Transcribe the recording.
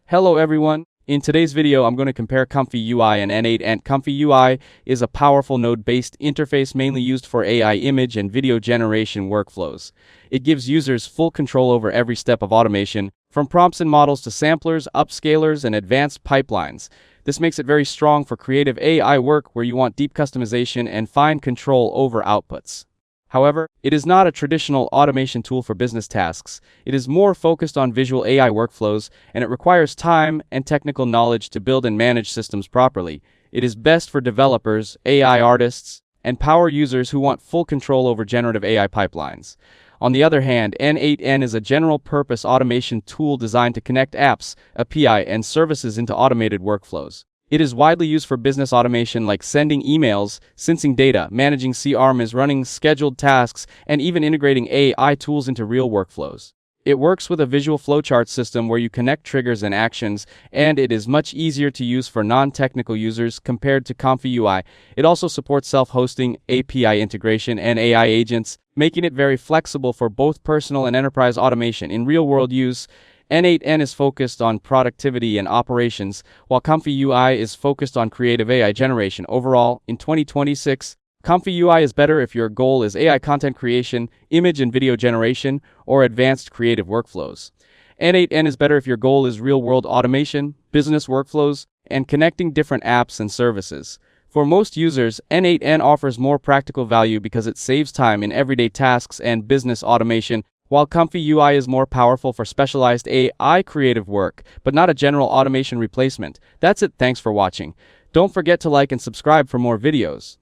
Hello everyone. In today's video, I'm going to compare ComfyUI and n8n. ComfyUI is a powerful node-based interface mainly used for AI image and video generation workflows. It gives users full control over every step of automation, from prompts and models to samplers, upscalers, and advanced pipelines. This makes it very strong for creative AI work where you want deep customization and fine control over outputs. However, it is not a traditional automation tool for business tasks. It is more focused on visual AI workflows, and it requires time and technical knowledge to build and manage systems properly. It is best for developers, AI artists, and power users who want full control over generative AI pipelines. On the other hand, n8n is a general-purpose automation tool designed to connect apps, API, and services into automated workflows. It is widely used for business automation like sending emails, syncing data, managing CRMs, running scheduled tasks, and even integrating AI tools into real workflows. It works with a visual flowchart system where you connect triggers and actions, and it is much easier to use for non-technical users compared to ComfyUI. It also supports self-hosting, API integration, and AI agents, making it very flexible for both personal and enterprise automation. In real-world use, n8n is focused on productivity and operations, while ComfyUI is focused on creative AI generation. Overall, in 2026, ComfyUI is better if your goal is AI content creation, image and video generation, or advanced creative workflows. n8n is better if your goal is real-world automation, business workflows, and connecting different apps and services. For most users, n8n offers more practical value because it saves time in everyday tasks and business automation, while ComfyUI is more powerful for specialized AI creative work, but not a general automation replacement. That's it, thanks for watching. Don't forget to like and subscribe for more videos.